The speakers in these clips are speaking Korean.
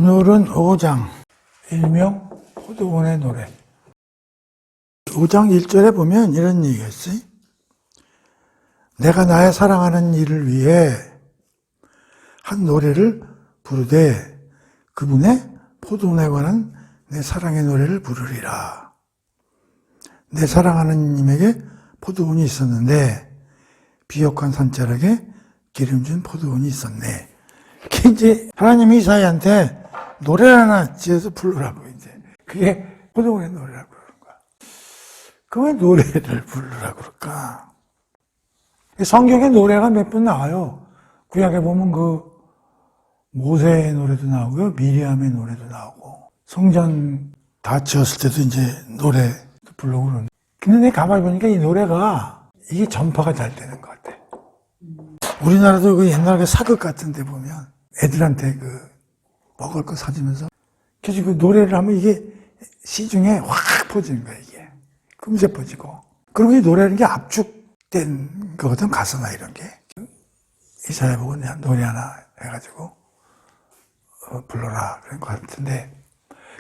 오늘은 5장, 일명 포도원의 노래. 5장 1절에 보면 이런 얘기가 있어요. 내가 나의 사랑하는 이를 위해 한 노래를 부르되 그분의 포도원에 관한 내 사랑의 노래를 부르리라. 내 사랑하는 님에게 포도원이 있었는데 비옥한 산자락에 기름진 포도원이 있었네. 이제 하나님이 이사야한테 노래를 하나 지어서 부르라고 이제. 그게 포도원의 노래라고 그러는 거야. 그 왜 노래를 부르라고 그럴까? 성경에 노래가 몇 번 나와요. 구약에 보면 그 모세의 노래도 나오고요. 미리암의 노래도 나오고. 성전 다 지었을 때도 이제 노래 부르고 그러는데. 근데 내가 가만히 보니까 이 노래가 이게 전파가 잘 되는 것 같아. 우리나라도 그 옛날 그 사극 같은 데 보면 애들한테 그 먹을 거 사주면서 계속 그 노래를 하면 이게 시중에 확 퍼지는 거야, 이게. 금세 퍼지고. 그리고 이 노래라는 게 압축된 거거든, 가사나 이런 게. 이사야 보고 노래 하나 해가지고, 불러라. 그런 것 같은데.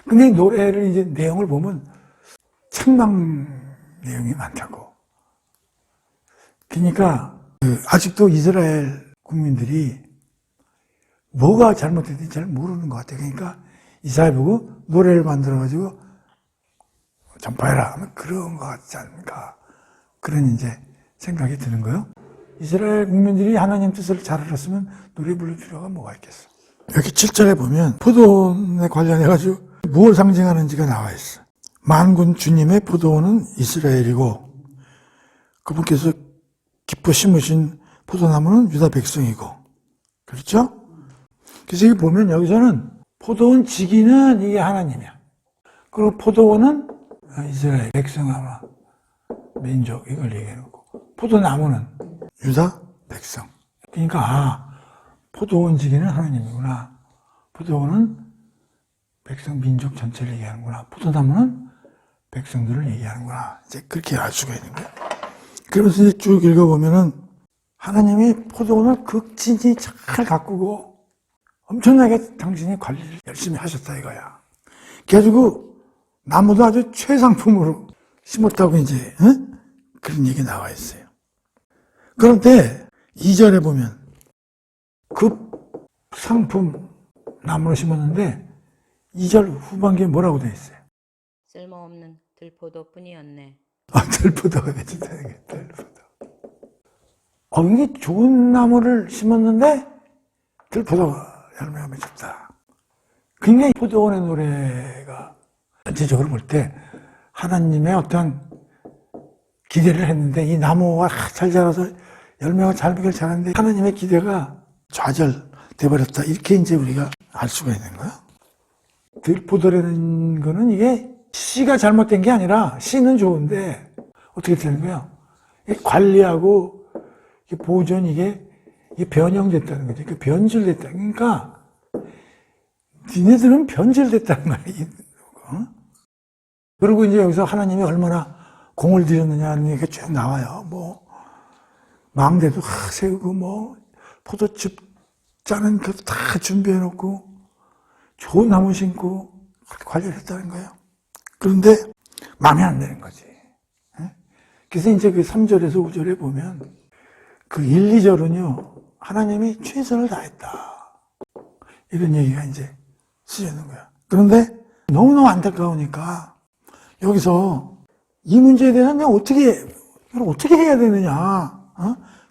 근데 이 노래를 이제 내용을 보면 책망 내용이 많다고. 그러니까, 아직도 이스라엘 국민들이 뭐가 잘못됐는지 잘 모르는 것 같아요. 그러니까 이사야 보고 노래를 만들어가지고 전파해라 하면 그런 것 같지 않을까. 그런 이제 생각이 드는 거예요. 이스라엘 국민들이 하나님 뜻을 잘 알았으면 노래 부를 필요가 뭐가 있겠어. 여기 7절에 보면 포도원에 관련해가지고 무엇을 상징하는지가 나와 있어. 만군 주님의 포도원은 이스라엘이고 그분께서 기뻐 심으신 포도나무는 유다 백성이고. 그렇죠? 그래서 여기 보면 여기서는 포도원 지기는 이게 하나님이야. 그리고 포도원은 이스라엘 백성 아마 민족 이걸 얘기해놓고 포도나무는 유다 백성. 그러니까 포도원 지기는 하나님이구나. 포도원은 백성 민족 전체를 얘기하는구나. 포도나무는 백성들을 얘기하는구나. 이제 그렇게 알 수가 있는 거야. 그러면서 이제 쭉 읽어보면은 하나님이 포도원을 극진히 잘 가꾸고 엄청나게 당신이 관리를 열심히 하셨다 이거야. 그래가지고 나무도 아주 최상품으로 심었다고 이제 그런 얘기 나와 있어요. 그런데 2절에 보면 급상품 나무를 심었는데 2절 후반기에 뭐라고 돼 있어요? 쓸모없는 들포도뿐이었네. 들포도가 되지, 들포도. 이게 좋은 나무를 심었는데 들포도가 열매가 맺혔다. 굉장히 포도원의 노래가 전체적으로 볼 때 하나님의 어떤 기대를 했는데 이 나무가 잘 자라서 열매가 잘 맺길 잘하는데 하나님의 기대가 좌절돼버렸다. 이렇게 이제 우리가 알 수가 있는 거예요. 들포도라는 거는 이게 씨가 잘못된 게 아니라 씨는 좋은데 어떻게 되는 거예요? 관리하고 보존 이게 변형됐다는 거죠. 그러니까 변질됐다. 그러니까 니네들은 변질됐다는 말이에요. 그리고 이제 여기서 하나님이 얼마나 공을 들였느냐 하는 얘기가 쭉 나와요. 뭐 망대도 세우고 뭐 포도즙 짜는 것도 다 준비해놓고 좋은 나무 심고 그렇게 관리를 했다는 거예요. 그런데 마음에 안 드는 거지. 그래서 이제 그 3절에서 5절에 보면 그 1, 2절은요 하나님이 최선을 다했다. 이런 얘기가 이제 쓰여있는 거야. 그런데 너무너무 안타까우니까 여기서 이 문제에 대해서 내가 어떻게 해야 되느냐.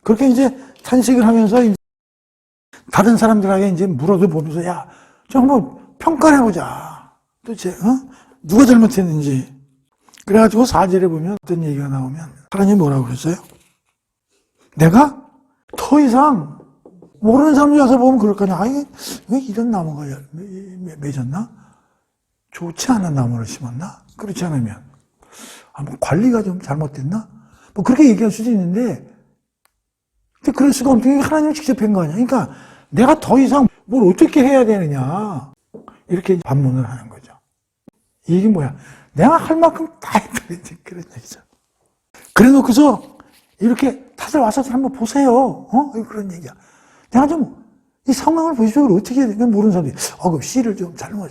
그렇게 이제 탄식을 하면서 다른 사람들에게 이제 물어도 보면서 야, 좀 한번 평가를 해보자. 도대체, 누가 잘못했는지. 그래가지고 4절에 보면 어떤 얘기가 나오면 하나님이 뭐라고 그랬어요? 내가 더 이상 모르는 사람이 와서 보면 그럴 거냐. 왜 이런 나무가 맺었나? 좋지 않은 나무를 심었나? 그렇지 않으면 뭐 관리가 좀 잘못됐나? 뭐 그렇게 얘기할 수도 있는데 근데 그럴 수가 없는 게 하나님이 직접 한 거 아니야. 그러니까 내가 더 이상 뭘 어떻게 해야 되느냐 이렇게 반문을 하는 거죠. 이게 뭐야? 내가 할 만큼 다 했다 그런 얘기죠. 그래 놓고서 이렇게 다들 와서 한번 보세요. 그런 얘기야. 내가 좀 이 상황을 보시면 어떻게 해야 되나 모르는 사람들이, 그 씨를 좀 잘못,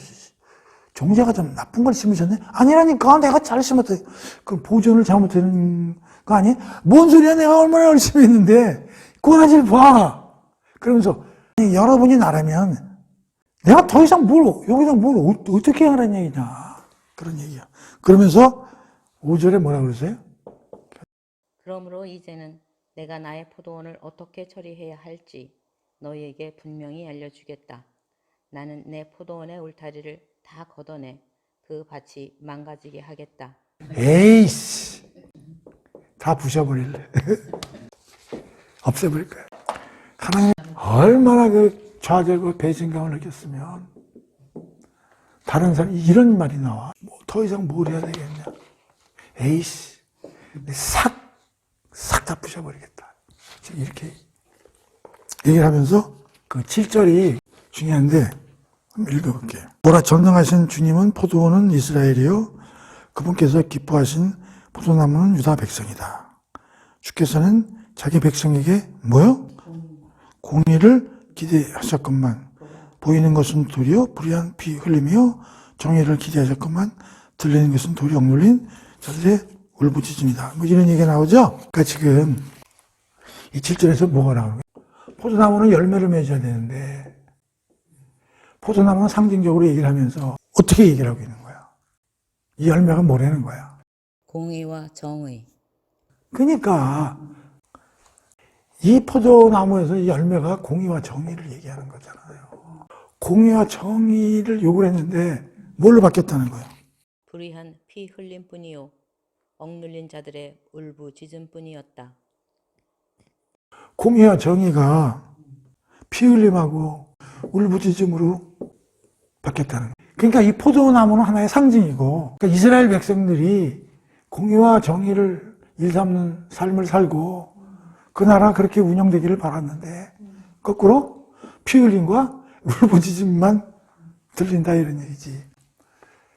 종자가 좀 나쁜 걸 심으셨네? 아니라니까, 내가 잘 심었다. 그 보존을 잘못하는 거 아니에요? 뭔 소리야, 내가 얼마나 열심히 했는데. 꼬라지를 봐. 그러면서, 여러분이 나라면, 내가 더 이상 여기서 뭘 어떻게 하라는 얘기냐. 그런 얘기야. 그러면서, 5절에 뭐라 그러세요? 그러므로 이제는 내가 나의 포도원을 어떻게 처리해야 할지 너희에게 분명히 알려주겠다. 나는 내 포도원의 울타리를 다 걷어내 그 밭이 망가지게 하겠다. 에이씨. 다 부셔버릴래. 없애버릴 거야. 하나님 얼마나 그 좌절과 배신감을 느꼈으면 다른 사람이 이런 말이 나와. 더 이상 뭘 해야 되겠냐. 에이씨. 싹 다 부셔버리겠다. 이렇게 얘기를 하면서 그 7절이 중요한데 한번 읽어볼게요. 보라 전능하신 주님은 포도원은 이스라엘이요 그분께서 기뻐하신 포도나무는 유다 백성이다. 주께서는 자기 백성에게 뭐요? 공의를 기대하셨건만 보이는 것은 도리요 불의한 피 흘림이요 정의를 기대하셨건만 들리는 것은 도리 억눌린 자들의 울부짖음이다. 뭐 이런 얘기가 나오죠? 그러니까 지금 이 7절에서 뭐가 나오는 거예요? 포도나무는 열매를 맺어야 되는데 포도나무는 상징적으로 얘기를 하면서 어떻게 얘기를 하고 있는 거야? 이 열매가 뭐라는 거야? 공의와 정의. 그러니까 이 포도나무에서 이 열매가 공의와 정의를 얘기하는 거잖아요. 공의와 정의를 요구를 했는데 뭘로 바뀌었다는 거예요? 불의한 피 흘림뿐이요 억눌린 자들의 울부짖음뿐이었다. 공의와 정의가 피 흘림하고 울부짖음으로 바뀌었다는 거예요. 그러니까 이 포도나무는 하나의 상징이고 그러니까 이스라엘 백성들이 공의와 정의를 일삼는 삶을 살고 그 나라가 그렇게 운영되기를 바랐는데 거꾸로 피 흘림과 울부짖음만 들린다 이런 얘기지.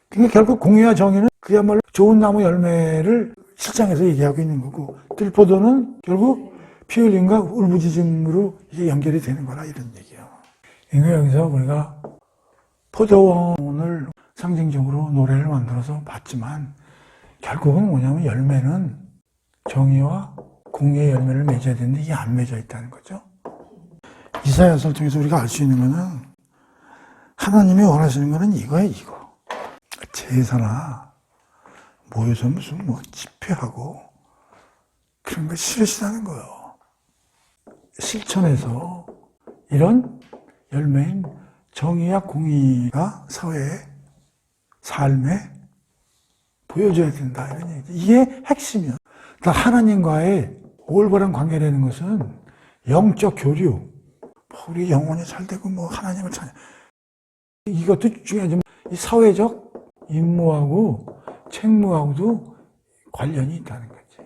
그러니까 결국 공의와 정의는 그야말로 좋은 나무 열매를 실장에서 얘기하고 있는 거고 들포도는 결국 피 흘림과 울부짖음으로 이게 연결이 되는 거라 이런 얘기예요. 그러니까 여기서 우리가 포도원을 상징적으로 노래를 만들어서 봤지만 결국은 뭐냐면 열매는 정의와 공의의 열매를 맺어야 되는데 이게 안 맺어 있다는 거죠. 이사야서를 통해서 우리가 알 수 있는 거는 하나님이 원하시는 거는 이거예요, 이거. 제사나 모여서 무슨 집회하고 그런 거 싫으시다는 거예요. 실천에서 이런 열매인 정의와 공의가 사회에 삶에 보여줘야 된다 이런 얘기죠. 이게 핵심이야. 그러니까 하나님과의 올바른 관계라는 것은 영적 교류, 우리 영혼이 잘되고 하나님을 찾는 이것도 중요하지만 이 사회적 임무하고 책무하고도 관련이 있다는 거지.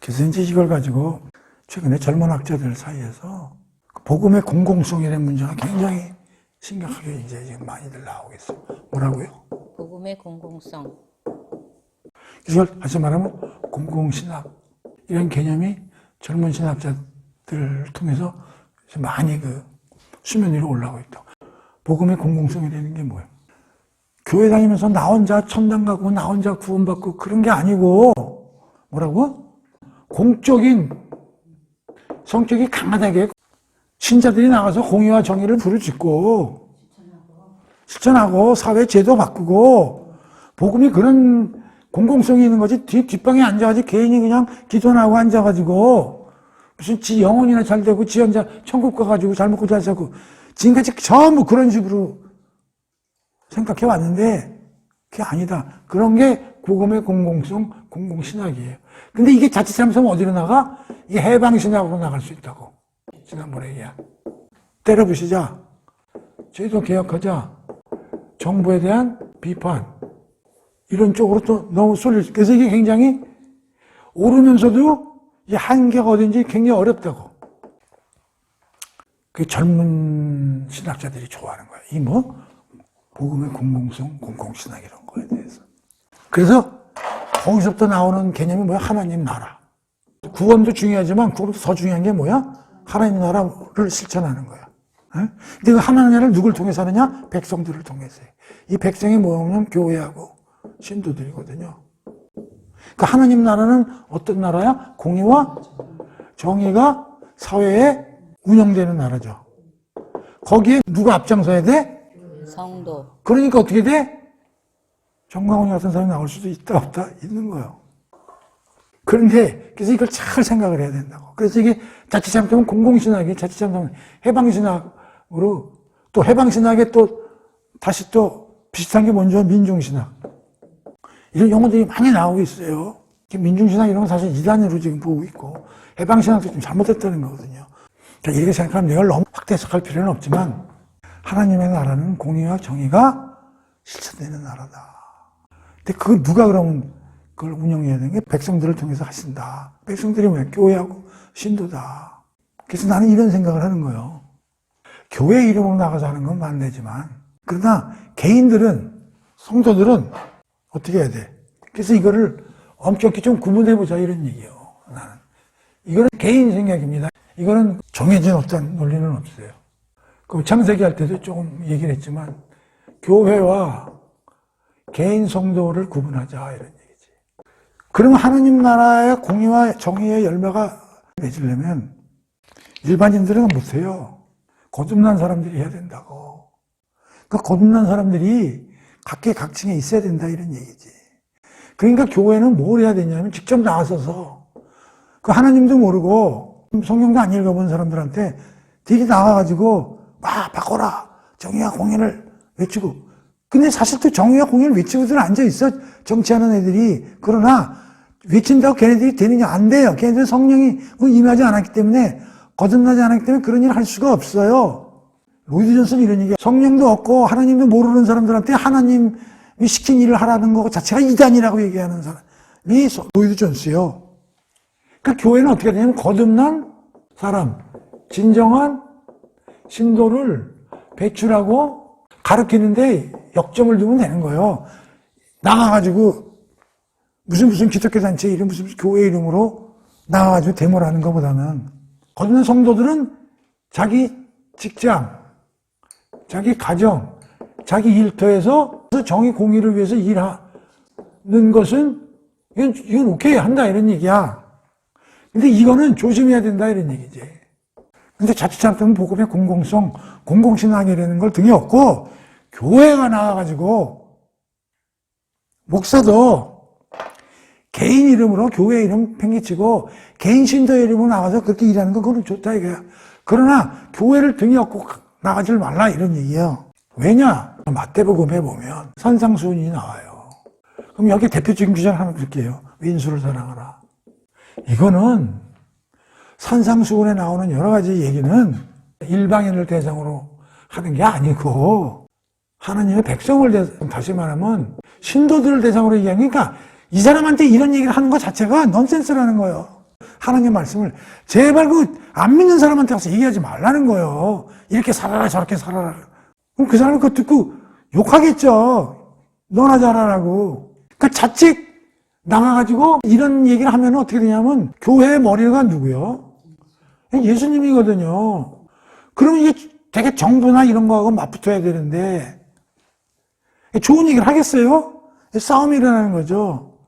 그래서 이제 이걸 가지고 최근에 젊은 학자들 사이에서 복음의 공공성이라는 문제가 굉장히 심각하게 이제 지금 많이들 나오고 있어요. 뭐라고요? 복음의 공공성. 이걸 다시 말하면 공공신학 이런 개념이 젊은 신학자들을 통해서 많이 수면 위로 올라오고 있다. 복음의 공공성이라는 게 뭐예요? 교회 다니면서 나 혼자 천당 가고 나 혼자 구원받고 그런 게 아니고 뭐라고? 공적인 성격이 강하다게 신자들이 나가서 공의와 정의를 부르짖고 실천하고 사회 제도 바꾸고 복음이 그런 공공성이 있는 거지 뒷방에 앉아가지고 개인이 그냥 기도나 하고 앉아가지고 무슨 지 영혼이나 잘 되고 지 혼자 천국 가가지고 잘 먹고 잘 살고 지금까지 전부 그런 식으로 생각해 왔는데 그게 아니다. 그런 게 복음의 공공성, 공공신학이에요. 근데 이게 자칫 잘못하면 어디로 나가? 이게 해방신학으로 나갈 수 있다고. 지난번에 얘기야. 때려부시자. 제도 개혁하자. 정부에 대한 비판. 이런 쪽으로 또 너무 쏠릴. 그래서 이게 굉장히 오르면서도 이 한계가 어딘지 굉장히 어렵다고. 그 젊은 신학자들이 좋아하는 거야. 이 복음의 공공성, 공공신학 이런 거에 대해서. 그래서 거기서부터 나오는 개념이 뭐야? 하나님 나라. 구원도 중요하지만 그것보다 더 중요한 게 뭐야? 하나님 나라를 실천하는 거야. 근데 그 하나님 나라를 누굴 통해서 하느냐? 백성들을 통해서 해. 이 백성이 뭐냐면 교회하고 신도들이거든요. 그 하나님 나라는 어떤 나라야? 공의와 정의가 사회에 운영되는 나라죠. 거기에 누가 앞장서야 돼? 성도. 그러니까 어떻게 돼? 정광훈 같은 사람이 나올 수도 있다 없다 있는 거예요. 그런데 그래서 이걸 잘 생각을 해야 된다고. 그래서 이게 자칫 잘못하면 공공신학이 자칫 잘못하면 해방신학으로 또 해방신학에 또 다시 또 비슷한 게 먼저 민중신학 이런 용어들이 많이 나오고 있어요. 민중신학 이런 건 사실 이단으로 지금 보고 있고 해방신학도 좀 잘못했다는 거거든요. 그러니까 이렇게 생각하면 내가 너무 확대 해석할 필요는 없지만 하나님의 나라는 공의와 정의가 실천되는 나라다. 근데 그걸 누가 그러면 그걸 운영해야 되는 게 백성들을 통해서 하신다. 백성들이 뭐야? 교회하고 신도다. 그래서 나는 이런 생각을 하는 거예요. 교회 이름으로 나가서 하는 건 만되지만 그러나 개인들은 성도들은 어떻게 해야 돼? 그래서 이거를 엄격히 좀 구분해보자 이런 얘기예요. 나는 이거는 개인 생각입니다. 이거는 정해진 어떤 논리는 없어요. 그 창세기 할 때도 조금 얘기를 했지만 교회와 개인 성도를 구분하자 이런 얘기지. 그러면 하나님 나라의 공의와 정의의 열매가 맺으려면 일반인들은 못해요. 거듭난 사람들이 해야 된다고. 그 거듭난 사람들이 각계 각층에 있어야 된다 이런 얘기지. 그러니까 교회는 뭘 해야 되냐면 직접 나와서서 그 하나님도 모르고 성경도 안 읽어본 사람들한테 들이 나와가지고 막 바꿔라 정의와 공의를 외치고. 근데 사실 또 정의와 공의를 외치고들 앉아있어 정치하는 애들이. 그러나 외친다고 걔네들이 되느냐? 안 돼요. 걔네들 성령이 임하지 않았기 때문에 거듭나지 않았기 때문에 그런 일을 할 수가 없어요. 로이드 존슨은 이런 얘기야. 성령도 없고 하나님도 모르는 사람들한테 하나님이 시킨 일을 하라는 거 자체가 이단이라고 얘기하는 사람이 로이드 존스예요. 그러니까 교회는 어떻게 되냐면 거듭난 사람, 진정한 신도를 배출하고 가르치는데 역점을 두면 되는 거예요. 나가가지고 무슨 기독교 단체 이름, 무슨 교회 이름으로 나가가지고 데모를 하는 것보다는 거듭난 성도들은 자기 직장, 자기 가정, 자기 일터에서 정의 공의를 위해서 일하는 것은 이건 오케이 한다 이런 얘기야. 근데 이거는 조심해야 된다 이런 얘기지. 근데 자칫 잘못하면 복음의 공공성, 공공신학이라는 걸 등에 업고 교회가 나와가지고 목사도 개인 이름으로 교회 이름 팽개치고 개인 신도의 이름으로 나와서 그렇게 일하는 건 그건 좋다 이거야. 그러나 교회를 등에 업고 나가지 말라 이런 얘기예요. 왜냐? 마태복음에 보면 산상수훈이 나와요. 그럼 여기 대표적인 규정 하나 드릴게요. 윈수를 사랑하라. 이거는 산상수훈에 나오는 여러 가지 얘기는 일방인을 대상으로 하는 게 아니고 하나님의 백성을 다시 말하면 신도들을 대상으로 얘기하니까 이 사람한테 이런 얘기를 하는 것 자체가 넌센스라는 거예요. 하나님 말씀을 제발 안 믿는 사람한테 가서 얘기하지 말라는 거예요. 이렇게 살아라 저렇게 살아라. 그럼 그 사람은 그거 듣고 욕하겠죠. 너나 잘하라고. 그러니까 자칫 나가가지고 이런 얘기를 하면 어떻게 되냐면 교회의 머리가 누구요? 예수님이거든요. 그러면 이게 되게 정부나 이런 거하고 맞붙어야 되는데 좋은 얘기를 하겠어요? 싸움이 일어나는 거죠.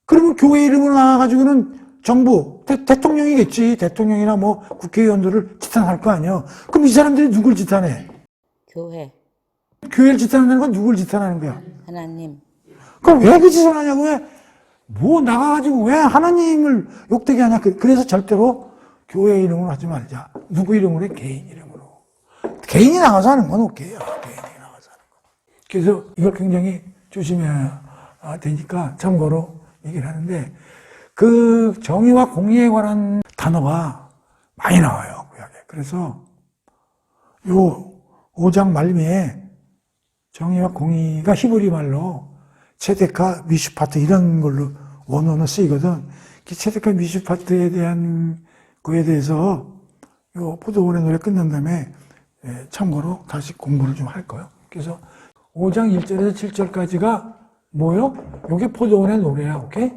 그러면 교회 이름으로 나와가지고는 정부, 대통령이겠지. 대통령이나 뭐 국회의원들을 지탄할 거 아니에요. 그럼 이 사람들이 누굴 지탄해? 교회. 교회를 지탄하는 건 누굴 지탄하는 거야? 하나님. 그럼 왜 그 짓을 하냐고, 나가가지고 왜 하나님을 욕되게 하냐. 그래서 절대로 교회 이름으로 하지 말자. 누구 이름으로 해? 개인 이름으로. 개인이 나가서 하는 건 오케이요. 개인이 나가서 하는 건. 그래서 이걸 굉장히 조심해야 되니까 참고로 얘기를 하는데, 그 정의와 공의에 관한 단어가 많이 나와요, 구약에. 그래서 요 5장 말미에 정의와 공의가 히브리 말로 체데카, 미슈파트 이런 걸로 원어는 쓰이거든. 체데카, 미슈파트에 대한 거에 대해서 요 포도원의 노래 끝난 다음에 참고로 다시 공부를 좀 할 거예요. 그래서 5장 1절에서 7절까지가 뭐요? 요게 포도원의 노래야, 오케이?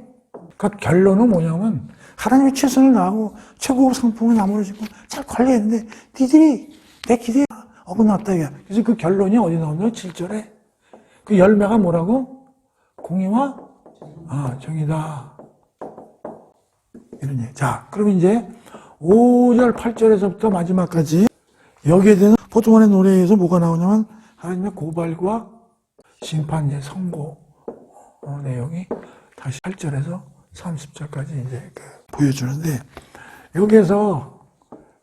그러니까 결론은 뭐냐면 하나님이 최선을 다하고 최고급 상품을 나무로 짓고 잘 관리했는데 니들이 내 기대에 어긋났다 이게. 그래서 그 결론이 어디 나오냐면 7절에 그 열매가 뭐라고? 공의와 정의다. 이런 얘기. 자, 그럼 이제 5절, 8절에서부터 마지막까지 여기에 대한 포도원의 노래에 의해서 뭐가 나오냐면 하나님의 고발과 심판의 선고 내용이 다시 8절에서 30절까지 이제 보여주는데 여기에서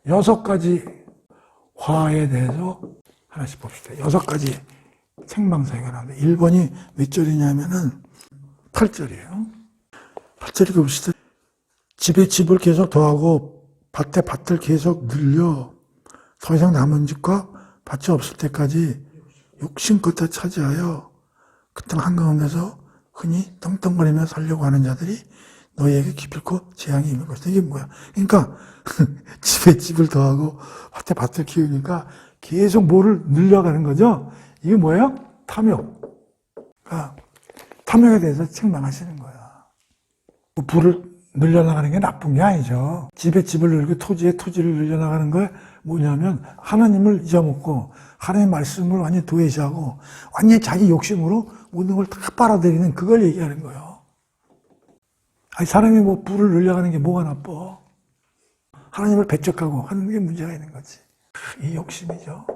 6가지 화에 대해서 하나씩 봅시다. 6가지 생방사가 나오는데 1번이 몇 절이냐면은 8절이에요. 8절이 봅시다. 집에 집을 계속 더하고 밭에 밭을 계속 늘려 더 이상 남은 집과 밭이 없을 때까지 욕심껏 다 차지하여 그 땅 한가운데서 흔히 떵떵거리며 살려고 하는 자들이 너희에게 기필코 재앙이 임할 것이다. 이게 뭐야? 그러니까 집에 집을 더하고 밭에 밭을 키우니까 계속 뭐를 늘려가는 거죠. 이게 뭐예요? 탐욕. 그러니까 탐욕에 대해서 책망하시는 거야. 부를 늘려나가는 게 나쁜 게 아니죠. 집에 집을 늘리고 토지에 토지를 늘려나가는 거 뭐냐면 하나님을 잊어먹고 하나님의 말씀을 완전히 도외시하고 완전히 자기 욕심으로 모든 걸 다 빨아들이는 그걸 얘기하는 거예요. 아니 사람이 뭐 부를 늘려가는 게 뭐가 나빠? 하나님을 배척하고 하는 게 문제가 있는 거지. 이 욕심이죠.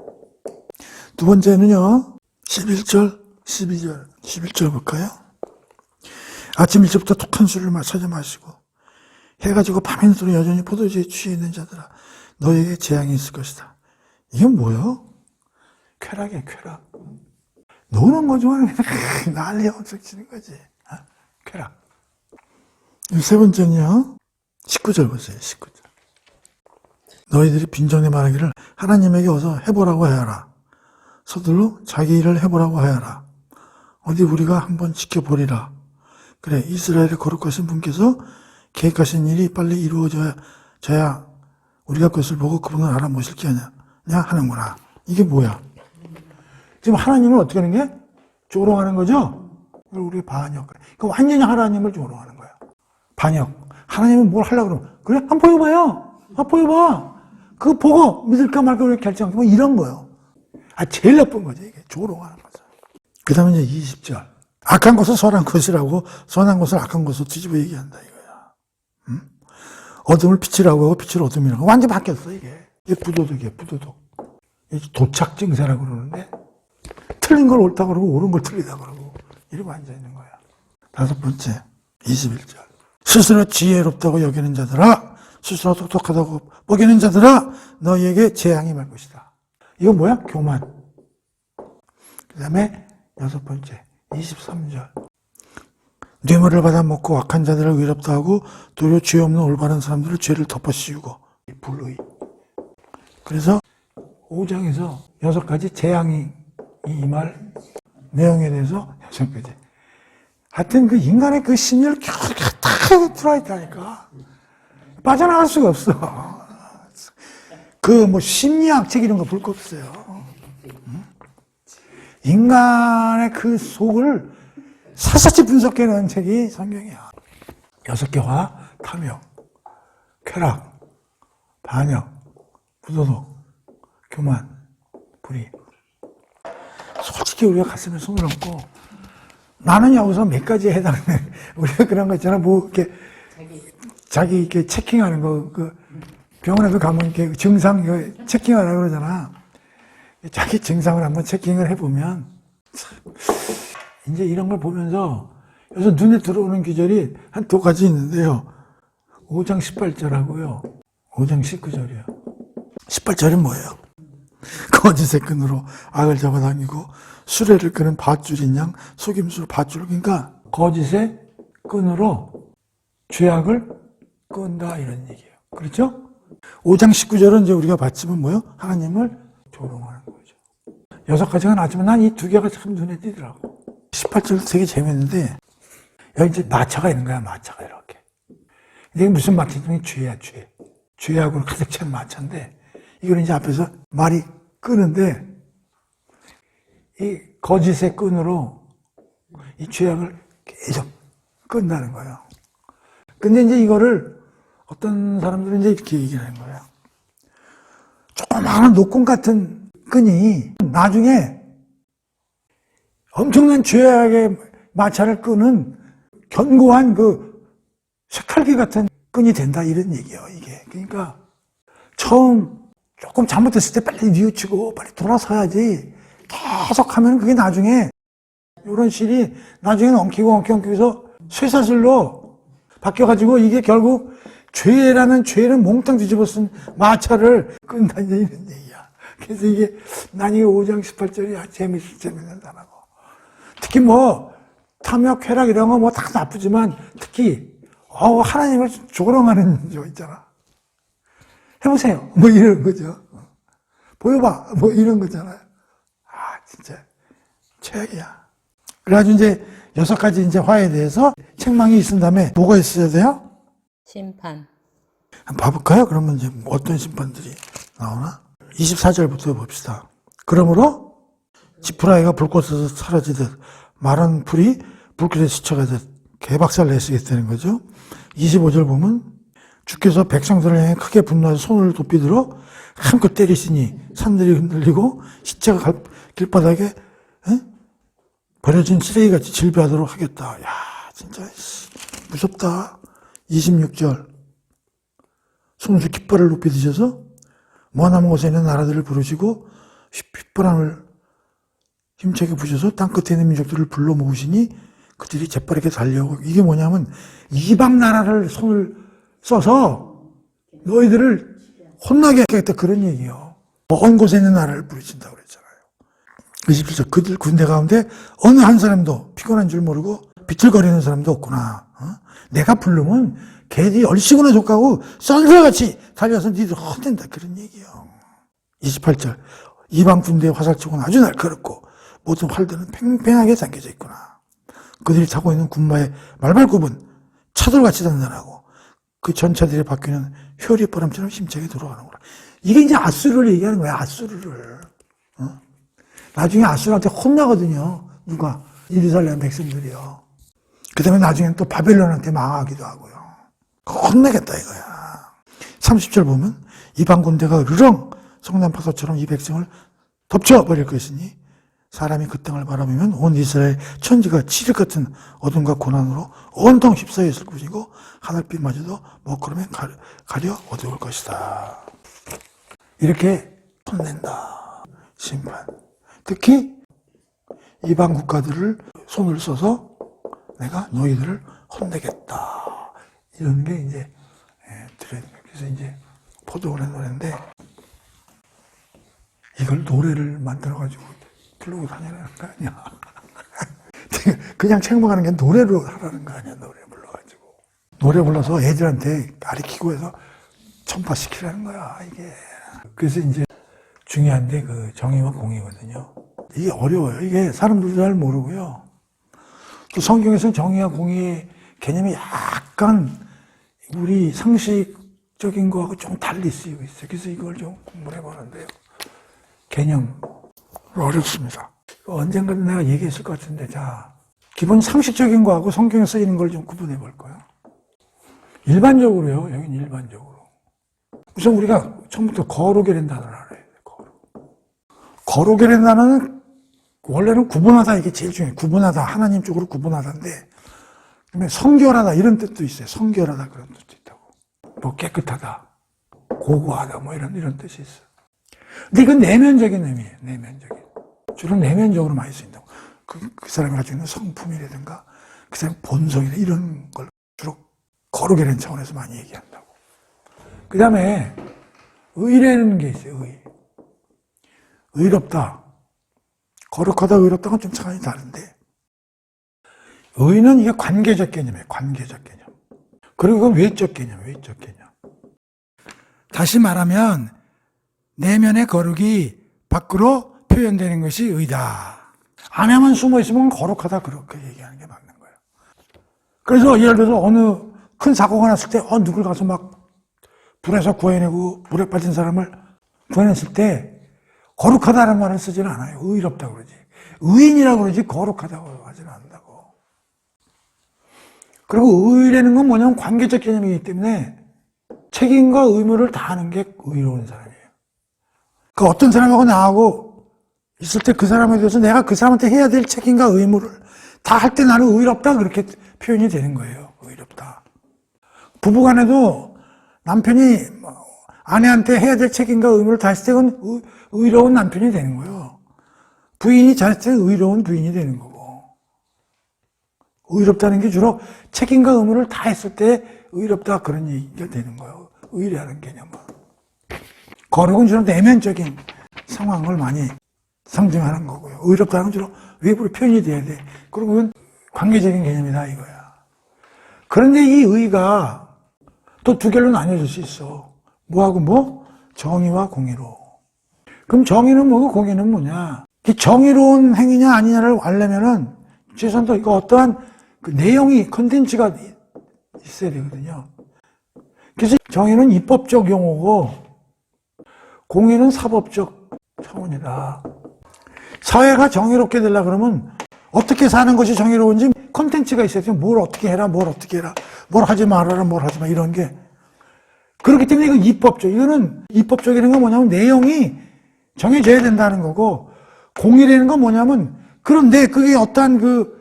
두 번째는요. 11절, 12절. 11절 볼까요? 아침 일찍부터 독한 술을 찾아 마시고 해가 지고 밤에 도록 여전히 포도주에 취해 있는 자들아 너에게 재앙이 있을 것이다. 이게 뭐예요? 쾌락이야, 쾌락. 노는 거 좋아하는 게 난리 엄청 치는 거지. 쾌락. 세 번째는요. 19절 보세요. 19절. 너희들이 빈정에 말하기를 하나님에게 어서 해보라고 하여라. 서둘러 자기 일을 해보라고 하여라. 어디 우리가 한번 지켜보리라. 그래, 이스라엘의 거룩하신 분께서 계획하신 일이 빨리 이루어져야 우리가 그것을 보고 그분을 알아보실 게 아니냐 하는구나. 이게 뭐야? 지금 하나님을 어떻게 하는 게? 조롱하는 거죠? 우리 반역. 그러니까 완전히 하나님을 조롱하는 거야. 반역. 하나님은 뭘 하려고 그러면, 그래? 한번 보여봐요. 한번 보여봐. 그거 보고 믿을까 말까 우리 결정하고 뭐 이런 거예요. 제일 나쁜 거죠. 이게 조롱하는 거죠. 그 다음에 이제 20절. 악한 것을 선한 것이라고 선한 것을 악한 것으로 뒤집어 얘기한다 이거야. 어둠을 빛이라고 하고 빛을 어둠이라고 완전 바뀌었어 이게. 이게 부도덕이에요. 부도덕. 이게 도착 증세라고 그러는데 틀린 걸 옳다 그러고 옳은 걸 틀리다 그러고 이러고 앉아 있는 거야. 다섯 번째 21절. 스스로 지혜롭다고 여기는 자들아 스스로 똑똑하다고 보기는 자들아 너희에게 재앙이 말 것이다. 이건 뭐야? 교만. 그 다음에 여섯 번째 23절. 뇌물을 받아 먹고 악한 자들을 위롭다 하고 도리어 죄 없는 올바른 사람들을 죄를 덮어 씌우고 불의. 그래서 5장에서 6가지 재앙이 임할 내용에 대해서 6가지. 하여튼 그 인간의 그 심리를 다 들어있다니까. 빠져나갈 수가 없어. 그 뭐 심리학 책 이런 거 볼 거 없어요. 인간의 그 속을 샅샅이 분석해 놓은 책이 성경이야. 6개 화, 탐욕, 쾌락, 반역, 부도덕, 교만, 불의. 솔직히 우리가 가슴에 손을 얹고 나는 여기서 몇 가지에 해당해. 우리가 그런 거 있잖아. 뭐 이렇게 자기 이렇게 체킹하는 거, 그 병원에서 가면 이렇게 증상 이거 체킹하라고 그러잖아. 자기 증상을 한번 체킹을 해보면 이제 이런 걸 보면서 여기서 눈에 들어오는 구절이 한 2가지 있는데요. 5장 18절하고요. 5장 19절이요. 18절은 뭐예요? 거짓의 끈으로 악을 잡아당기고 수레를 끄는 밧줄인 양 속임수로 밧줄. 그러니까 거짓의 끈으로 죄악을 끈다 이런 얘기예요. 그렇죠? 5장 19절은 이제 우리가 봤지만 뭐예요? 하나님을 조롱하는 거죠. 6가지가 나왔지만 난 이 2개가 참 눈에 띄더라고. 18절 되게 재밌는데 여기 이제 마차가 있는 거야. 마차가 이렇게. 이게 무슨 마차냐면 죄야 죄. 죄악으로 가득 찬 마차인데 이걸 이제 앞에서 말이 끄는데 이 거짓의 끈으로 이 죄악을 계속 끈다는 거예요. 근데 이제 이거를 어떤 사람들은 이제 이렇게 얘기를 하는 거야. 조그마한 노끈 같은 끈이 나중에 엄청난 죄악의 마찰을 끄는 견고한 그 쇠칼기 같은 끈이 된다, 이런 얘기예요, 이게. 그러니까 처음 조금 잘못했을 때 빨리 뉘우치고 빨리 돌아서야지. 계속 하면 그게 나중에 이런 실이 나중에는 엉키고 해서 쇠사슬로 바뀌어가지고 이게 결국 죄라는 죄를 몽땅 뒤집어 쓴 마찰을 끈다는 이런 얘기야. 그래서 이게 난 이게 5장 18절이 재밌는 단어고. 특히 뭐 탐욕, 쾌락 이런 거 뭐 다 나쁘지만 특히 하나님을 조롱하는 거 있잖아. 해보세요. 뭐 이런 거죠. 보여봐. 뭐 이런 거잖아요. 진짜 최악이야. 그래가지고 이제 6가지 이제 화에 대해서 책망이 있은 다음에 뭐가 있어야 돼요? 심판. 한번 봐볼까요? 그러면 이제 어떤 심판들이 나오나? 24절부터 봅시다. 그러므로 지푸라기가 불꽃에서 사라지듯 마른 풀이 불길에 스쳐가듯 개박살 내시겠다는 거죠. 25절 보면 주께서 백성들을 향해 크게 분노하여 손을 높이들어 한껏 때리시니 산들이 흔들리고 시체가 길바닥에 버려진 쓰레기같이 질비하도록 하겠다. 야, 진짜 무섭다. 26절 손수 깃발을 높이 드셔서 머나먼 곳에 있는 나라들을 부르시고 휘바람을 힘차게 부셔서 땅끝에 있는 민족들을 불러 모으시니 그들이 재빠르게 달려오고. 이게 뭐냐면 이방 나라를 손을 써서 너희들을 혼나게 하겠다, 그런 얘기예요. 먼 곳에 있는 나라를 부르신다고 그랬잖아요. 27절 그들 군대 가운데 어느 한 사람도 피곤한 줄 모르고 비틀거리는 사람도 없구나. 내가 부르면 걔들이 얼씨구나 족하고 썬새같이 달려서 니들 헛된다, 그런 얘기예요. 28절 이방 군대의 화살촉은 아주 날카롭고 모든 활들은 팽팽하게 잠겨져 있구나. 그들이 타고 있는 군마의 말발굽은 차돌같이 단단하고 그 전차들의 바퀴는 효리바람처럼 힘차게 돌아가는구나. 이게 이제 아수르를 얘기하는 거야, 아수르를. 나중에 아수르한테 혼나거든요. 누가? 예루살렘 백성들이요. 그 다음에 나중에는 또 바벨론한테 망하기도 하고요. 혼내겠다 이거야. 30절 보면 이방 군대가 르렁 성난 파도처럼 이 백성을 덮쳐버릴 것이니 사람이 그 땅을 바라보면 온 이스라엘 천지가 칠흑 같은 어둠과 고난으로 온통 휩싸여 있을 것이고 하늘빛마저도 먹구름에 가려 어두울 것이다. 이렇게 혼낸다. 심판. 특히 이방 국가들을 손을 써서 내가 너희들을 혼내겠다. 이런 게 이제 들어있는 거예요. 그래서 이제 포도원의 노래인데 이걸 노래를 만들어가지고 부르고 다니라는 거 아니야. 그냥 책망하는 게 노래로 하라는 거 아니야. 노래 불러가지고. 노래 불러서 애들한테 가르치고 해서 전파시키라는 거야, 이게. 그래서 이제 중요한데 그 정의와 공의거든요. 이게 어려워요. 이게 사람들도 잘 모르고요. 또 성경에서는 정의와 공의의 개념이 약간 우리 상식적인 거하고 좀 달리 쓰이고 있어요. 그래서 이걸 좀 공부를 해보는데요. 개념. 어렵습니다. 언젠가는 내가 얘기했을 것 같은데, 자, 기본 상식적인 거하고 성경에 쓰이는 걸 좀 구분해 볼 거예요. 일반적으로요, 여긴 일반적으로. 우선 우리가 처음부터 거룩이라는 단어를 알아야 돼요, 거룩이라는 단어는 원래는 구분하다, 이게 제일 중요해요. 구분하다, 하나님 쪽으로 구분하다인데, 그다음에 성결하다, 이런 뜻도 있어요. 성결하다, 그런 뜻도 있다고. 뭐 깨끗하다, 고고하다, 뭐 이런 뜻이 있어요. 근데 이건 내면적인 의미예요, 내면적인. 주로 내면적으로 많이 쓰인다고. 그 사람이 가지고 있는 성품이라든가, 그 사람 본성이나 이런 걸 주로 거룩이라는 차원에서 많이 얘기한다고. 그 다음에 의라는 게 있어요, 의. 의롭다. 거룩하다, 의롭다가 좀 차원이 다른데, 의는 이게 관계적 개념이에요, 관계적 개념. 그리고 외적 개념, 외적 개념. 다시 말하면, 내면의 거룩이 밖으로 표현되는 것이 의다. 안에만 숨어 있으면 거룩하다, 그렇게 얘기하는 게 맞는 거예요. 그래서 예를 들어서 어느 큰 사고가 났을 때, 누굴 가서 막 불에서 구해내고 물에 빠진 사람을 구해냈을 때 거룩하다는 말을 쓰지는 않아요. 의롭다고 그러지. 의인이라고 그러지 거룩하다고 하지는 않는다고. 그리고 의라는 건 뭐냐면 관계적 개념이기 때문에 책임과 의무를 다하는 게 의로운 사람이에요. 그 어떤 사람하고 나하고 있을 때 그 사람에 대해서 내가 그 사람한테 해야 될 책임과 의무를 다 할 때 나는 의롭다 그렇게 표현이 되는 거예요. 의롭다. 부부간에도 남편이 아내한테 해야 될 책임과 의무를 다 했을 때 그건 의로운 남편이 되는 거예요. 부인이 잘했을 때 의로운 부인이 되는 거고. 의롭다는 게 주로 책임과 의무를 다 했을 때 의롭다 그런 얘기가 되는 거예요. 의라는 개념은. 거룩은 주로 내면적인 상황을 많이 상징하는 거고요. 의롭다는 건 주로 외부로 표현이 돼야 돼. 그리고 그건 관계적인 개념이다 이거야. 그런데 이 의가 또 두 개로 나뉘어질 수 있어. 뭐하고 뭐? 정의와 공의로. 그럼 정의는 뭐고 공의는 뭐냐? 정의로운 행위냐 아니냐를 알려면은 최소한 이거 어떠한 그 내용이 컨텐츠가 있어야 되거든요. 그래서 정의는 입법적 용어고 공의는 사법적 차원이다. 사회가 정의롭게 되려고 그러면 어떻게 사는 것이 정의로운지 컨텐츠가 있어야 돼요. 뭘 어떻게 해라, 뭘 어떻게 해라, 뭘 하지 말아라, 뭘 하지 마, 이런 게. 그렇기 때문에 이건 입법적. 이거는 입법적이라는 건 뭐냐면 내용이 정해져야 된다는 거고, 공의라는 건 뭐냐면, 그런데 그게 어떠한 그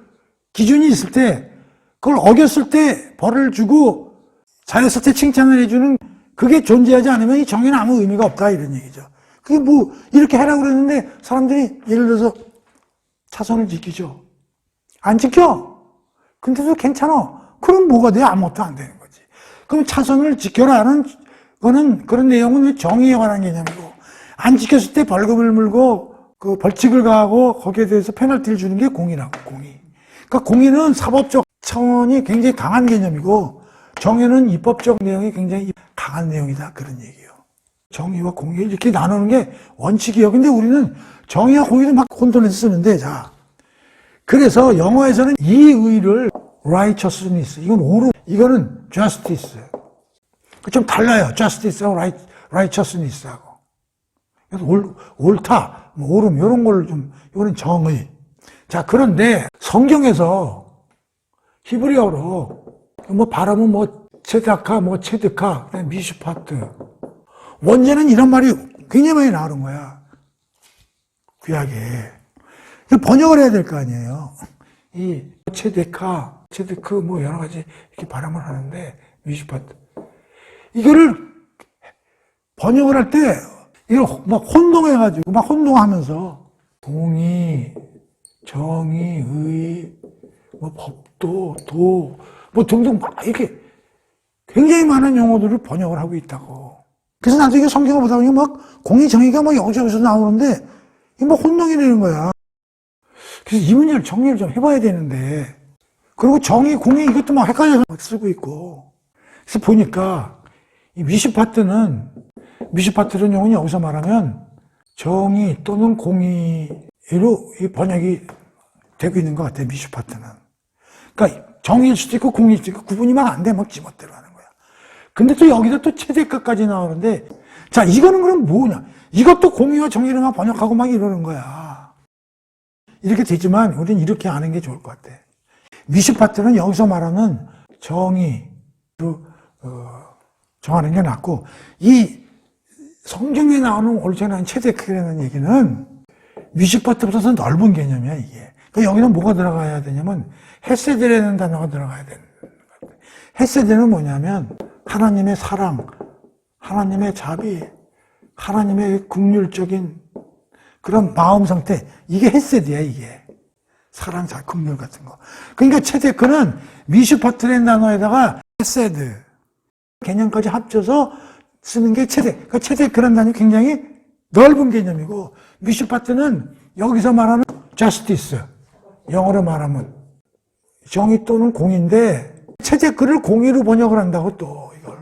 기준이 있을 때, 그걸 어겼을 때 벌을 주고, 잘했을 때 칭찬을 해주는 그게 존재하지 않으면 이 정의는 아무 의미가 없다, 이런 얘기죠. 그게 뭐, 이렇게 하라고 그랬는데, 사람들이 예를 들어서 차선을 지키죠. 안 지켜? 근데도 괜찮아. 그럼 뭐가 돼? 아무것도 안 되는 거지. 그럼 차선을 지켜라는 거는, 그런 내용은 정의에 관한 개념이고, 안 지켰을 때 벌금을 물고, 그 벌칙을 가하고, 거기에 대해서 페널티를 주는 게 공의라고, 공의. 그러니까 공의는 사법적 차원이 굉장히 강한 개념이고, 정의는 입법적 내용이 굉장히 강한 내용이다. 그런 얘기예요. 정의와 공의 이렇게 나누는 게 원칙이에요. 근데 우리는 정의와 공의를 막 혼돈해서 쓰는데, 자. 그래서 영어에서는 이 의를 righteousness, 이건 옳음, 이거는 justice. 좀 달라요. justice하고 righteousness하고. 그래서 옳다, 뭐 옳음, 이런 걸 좀, 이거는 정의. 자, 그런데 성경에서 히브리어로 뭐 발음은 뭐 체다카, 뭐 체드카, 그다음에 미슈파트. 원제는 이런 말이 굉장히 많이 나오는 거야. 구약에. 번역을 해야 될 거 아니에요. 이 체데카, 체드크 뭐 여러 가지 이렇게 발음을 하는데 미슈파트. 이거를 번역을 할 때 이걸 막 혼동해가지고 막 혼동하면서 공의, 정의, 의, 뭐 법도, 도, 뭐 등등 막 이렇게 굉장히 많은 용어들을 번역을 하고 있다고. 그래서 나중에 성경을 보다 보니 막 공의, 정의가 막 여기저기서 나오는데 이게 뭐 혼동이 되는 거야. 그래서 이 문제를 정리를 좀 해봐야 되는데, 그리고 정의, 공의 이것도 막 헷갈려서 막 쓰고 있고. 그래서 보니까 이 미슈파트는 용어는 여기서 말하면 정의 또는 공의로 이 번역이 되고 있는 것 같아요. 미슈파트는. 그러니까 정의일 수도 있고 공의일 수도 있고 구분이 막 안 돼. 막 지멋대로 하는 거야. 근데 또 여기다 또 최대가까지 나오는데, 자, 이거는 그럼 뭐냐? 이것도 공의와 정의를 막 번역하고 막 이러는 거야. 이렇게 되지만 우리는 이렇게 아는 게 좋을 것 같아. 미슈파트는 여기서 말하는 정의로 정하는 게 낫고, 이 성경에 나오는 옳게는 체데크라는 얘기는 미슈파트보다는 넓은 개념이야, 이게. 그러니까 여기는 뭐가 들어가야 되냐면 헤세드라는 단어가 들어가야 되는 거야. 헤세드는 뭐냐면 하나님의 사랑, 하나님의 자비, 하나님의 긍휼적인 그런 마음 상태, 이게 헤세드야, 이게. 사랑, 자, 긍휼 같은 거. 그러니까 체데크는 미슈파트라는 단어에다가 헤세드 개념까지 합쳐서 쓰는 게 체데크. 그러니까 체데크라는 단어는 굉장히 넓은 개념이고, 미슈파트는 여기서 말하는 justice, 영어로 말하면 정의 또는 공의인데, 체데크를 공의로 번역을 한다고 또 이걸.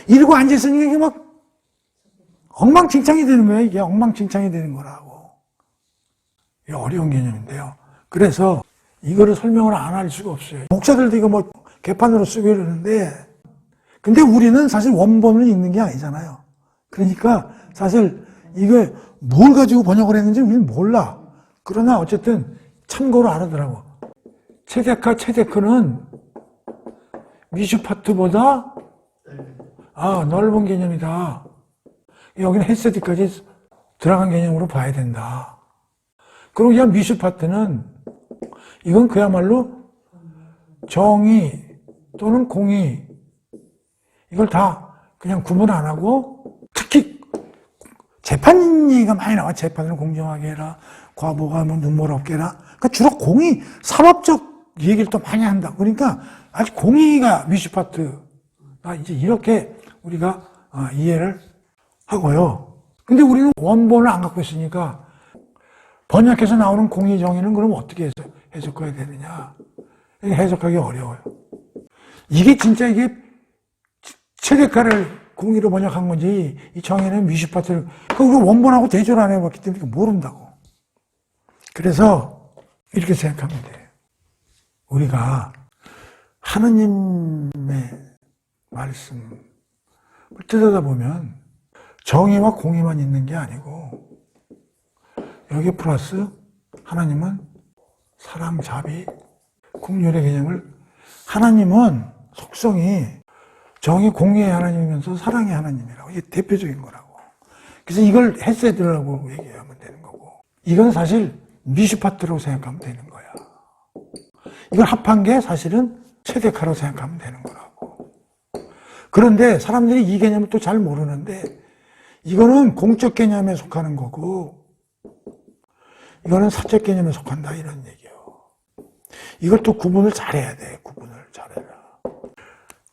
이러고 앉아있으니까 이게 막 엉망진창이 되는 거예요. 이게 엉망진창이 되는 거라고. 이게 어려운 개념인데요. 그래서 이거를 설명을 안 할 수가 없어요. 목사들도 이거 뭐 개판으로 쓰고 이러는데, 근데 우리는 사실 원본을 읽는 게 아니잖아요. 그러니까 사실 이거 뭘 가지고 번역을 했는지 우리는 몰라. 그러나 어쨌든 참고로 알아더라고. 체데크는 미슈파트보다 넓은 개념이다. 여기는 헤세드까지 들어간 개념으로 봐야 된다. 그리고 그냥 미슈파트는 이건 그야말로 정의 또는 공의 이걸 다 그냥 구분 안 하고 특히 재판 얘기가 많이 나와. 재판을 공정하게 해라. 과보가 뭐 눈물 없게 해라. 그러니까 주로 공의, 사법적 얘기를 또 많이 한다. 그러니까 아주 공의가 미슈파트가 이제 이렇게 우리가 이해를 하고요. 근데 우리는 원본을 안 갖고 있으니까 번역해서 나오는 공의 정의는 그럼 어떻게 해석해야 되느냐. 해석하기 어려워요. 이게 진짜 이게 체데카를 공의로 번역한 건지 이 정의는 미슈파트를 우리 원본하고 대조를 안 해봤기 때문에 모른다고. 그래서 이렇게 생각하면 돼요. 우리가 하느님의 말씀을 뜯어다보면 정의와 공의만 있는 게 아니고 여기 플러스 하나님은 사랑, 자비, 긍휼의 개념을 하나님은 속성이 정의, 공의의 하나님이면서 사랑의 하나님이라고. 이게 대표적인 거라고. 그래서 이걸 헤세드라고 얘기하면 되는 거고 이건 사실 미슈파트라고 생각하면 되는 거야. 이걸 합한 게 사실은 체데카라고 생각하면 되는 거라고. 그런데 사람들이 이 개념을 또 잘 모르는데 이거는 공적 개념에 속하는 거고 이거는 사적 개념에 속한다 이런 얘기예요. 이걸 또 구분을 잘해야 돼. 구분을 잘해라.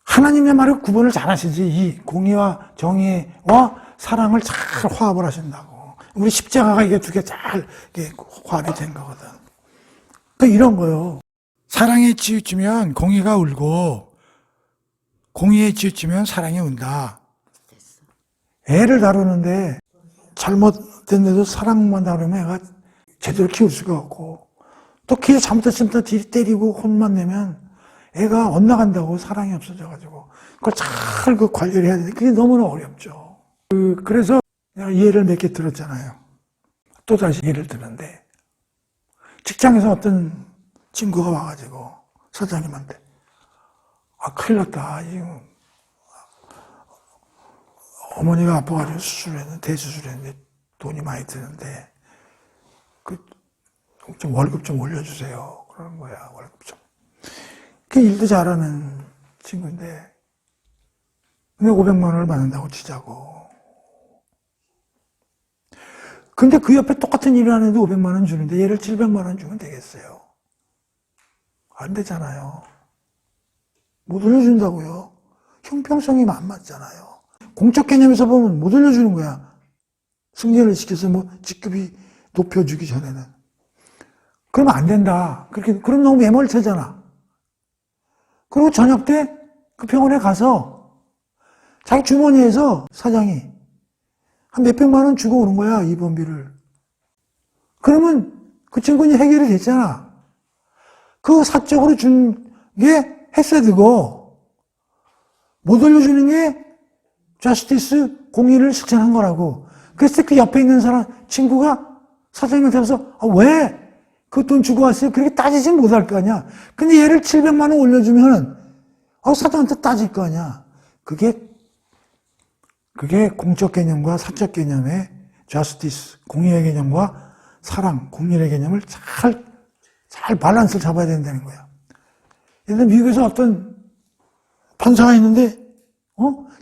하나님의 말을 구분을 잘하시지. 이 공의와 정의와 사랑을 잘 화합을 하신다고. 우리 십자가가 이게 두 개 잘 화합이 된 거거든. 그러니까 이런 거요. 사랑에 치우치면 공의가 울고 공의에 치우치면 사랑이 운다. 애를 다루는데 잘못된 데도 사랑만 다루면 애가 제대로 키울 수가 없고 또 키를 잘못했으면 또 때리고 혼만 내면 애가 엇나간다고. 사랑이 없어져가지고 그걸 잘 관리를 해야 되는데 그게 너무나 어렵죠. 그래서 내가 예를 몇 개 들었잖아요. 또 다시 예를 드는데 직장에서 어떤 친구가 와가지고 사장님한테 큰일 났다. 지금 어머니가 아파가지고 수술했는데 대수술했는데 돈이 많이 드는데 좀 월급 좀 올려주세요. 그러는 거야. 월급 좀. 그 일도 잘하는 친구인데 근데 500만 원을 받는다고 치자고. 근데 그 옆에 똑같은 일을 하는데 500만 원 주는데 얘를 700만 원 주면 되겠어요? 안 되잖아요. 못 올려준다고요. 형평성이 안 맞잖아요. 공적 개념에서 보면 못 올려주는 거야. 승진을 시켜서 직급이 높여주기 전에는. 그러면 안 된다. 그럼 너무 매몰차잖아. 그리고 저녁 때 그 병원에 가서 자기 주머니에서 사장이 한 몇백만 원 주고 오는 거야, 입원비를. 그러면 그 친구는 해결이 됐잖아. 그 사적으로 준 게 헤세드고 못 올려주는 게 저스티스, 공의를 실천한 거라고. 그래서 그 옆에 있는 친구가 사장님한테 가서 왜 그 돈 주고 왔어요? 그렇게 따지진 못할 거 아니야. 근데 얘를 700만 원 올려주면 사장한테 따질 거 아니야. 그게 공적 개념과 사적 개념의 저스티스, 공의의 개념과 사랑, 공의의 개념을 잘 밸런스를 잡아야 된다는 거야. 예를 들어 미국에서 어떤 판사가 있는데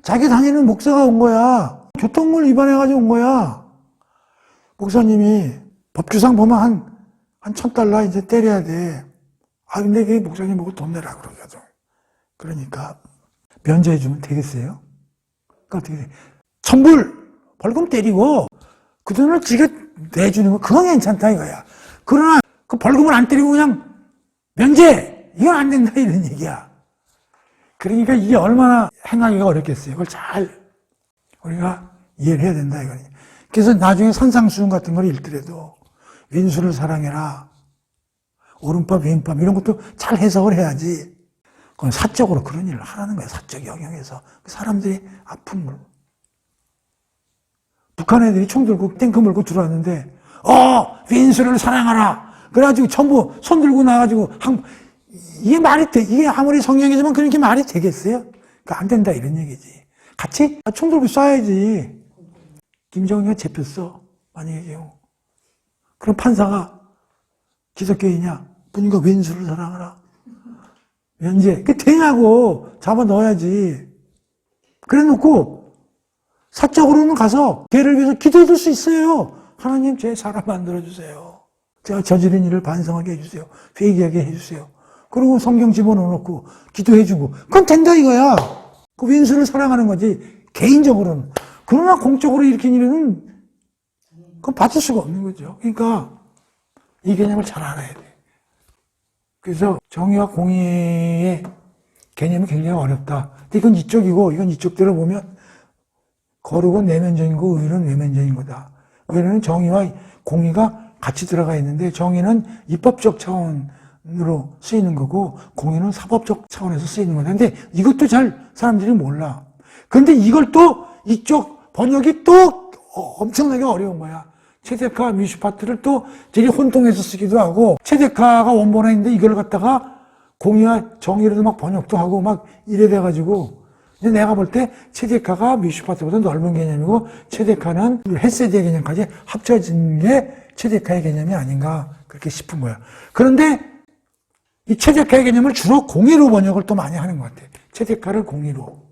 자기 다니는 목사가 온 거야. 교통물 위반해가지고 온 거야. 목사님이 법규상 보면 한 $1,000 이제 때려야 돼. 근데 그 목사님 보고 돈 내라 그러거든. 그러니까 면제해주면 되겠어요? 그러니까 어떻게 돼? 천불 벌금 때리고 그 돈을 지가 내주는 거 그건 괜찮다 이거야. 그러나 그 벌금을 안 때리고 그냥 면제 이건 안 된다 이런 얘기야. 그러니까 이게 얼마나 행하기가 어렵겠어요. 그걸 잘 우리가 이해를 해야 된다 이거니. 그래서 나중에 선상수훈 같은 걸 읽더라도 왼수를 사랑해라, 오른밥 왼밥 이런 것도 잘 해석을 해야지. 그건 사적으로 그런 일을 하라는 거야. 사적 영역에서 사람들이 아픈 걸. 북한 애들이 총 들고 탱크 몰고 들어왔는데 왼수를 사랑하라 그래가지고 전부 손 들고 나가지고 이게 말이 돼. 이게 아무리 성경이지만 그렇게 말이 되겠어요? 그러니까 안 된다 이런 얘기지. 같이 총 들고 쏴야지. 김정희가 잡혔어. 만약에요. 그럼 판사가 기독교이냐? 그러니까 왼수를 사랑하라. 면제. 그게 되냐고. 잡아 넣어야지. 그래 놓고 사적으로는 가서 걔를 위해서 기도해 줄 수 있어요. 하나님 제 사람 만들어주세요. 제가 저지른 일을 반성하게 해주세요. 회개하게 해주세요. 그리고 성경 집어넣어놓고 기도해주고 그건 된다 이거야. 그 왼수를 사랑하는 거지. 개인적으로는. 그러나 공적으로 일으킨 일은 그건 받을 수가 없는 거죠. 그러니까 이 개념을 잘 알아야 돼. 그래서 정의와 공의의 개념이 굉장히 어렵다. 근데 이건 이쪽이고 이건 이쪽대로 보면 거룩은 내면적인 거고 의는 외면적인 거다. 의는 정의와 공의가 같이 들어가 있는데 정의는 입법적 차원으로 쓰이는 거고 공의는 사법적 차원에서 쓰이는 거다. 근데 이것도 잘 사람들이 몰라. 근데 이걸 또 이쪽 번역이 또 엄청나게 어려운 거야. 체데카 미슈파트를 또 되게 혼동해서 쓰기도 하고 체데카가 원본에 있는데 이걸 갖다가 공의와 정의로도 막 번역도 하고 막 이래 돼가지고 근데 내가 볼 때 체데카가 미슈파트보다 넓은 개념이고 체데카는 헬세드의 개념까지 합쳐진 게 체데카의 개념이 아닌가 그렇게 싶은 거야. 그런데 이 체데카의 개념을 주로 공의로 번역을 또 많이 하는 것 같아. 체데카를 공의로,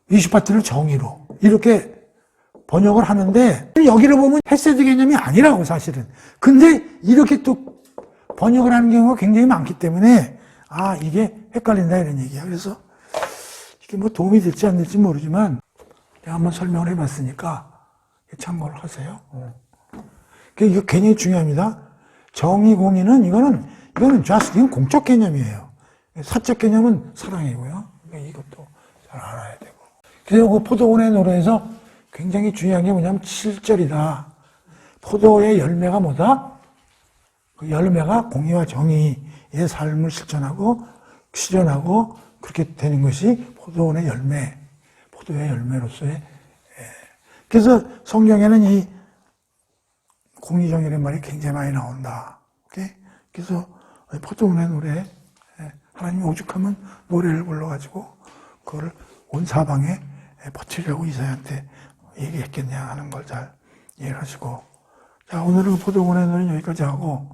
미슈파트를 정의로 이렇게 번역을 하는데 여기를 보면 헬세드 개념이 아니라고 사실은. 근데 이렇게 또 번역을 하는 경우가 굉장히 많기 때문에 아 이게 헷갈린다 이런 얘기야. 그래서 이게 뭐 도움이 될지 안 될지 모르지만 내가 한번 설명을 해봤으니까 참고를 하세요. 이거 굉장히 중요합니다. 정의 공의는 이거는 just 이건 공적 개념이에요. 사적 개념은 사랑이고요. 그러니까 이것도 잘 알아야 되고. 그래서 그 포도원의 노래에서 굉장히 중요한 게 뭐냐면 7절이다. 포도의 열매가 뭐다? 그 열매가 공의와 정의의 삶을 실천하고 그렇게 되는 것이 포도원의 열매, 포도의 열매로서의. 그래서 성경에는 이 공의정의라는 말이 굉장히 많이 나온다. 오케이? 그래서 포도원의 노래, 하나님이 오죽하면 노래를 불러가지고 그걸 온 사방에 퍼뜨리라고 이사야한테 얘기했겠냐 하는 걸 잘 이해하시고. 자, 오늘은 포도원의 노래는 여기까지 하고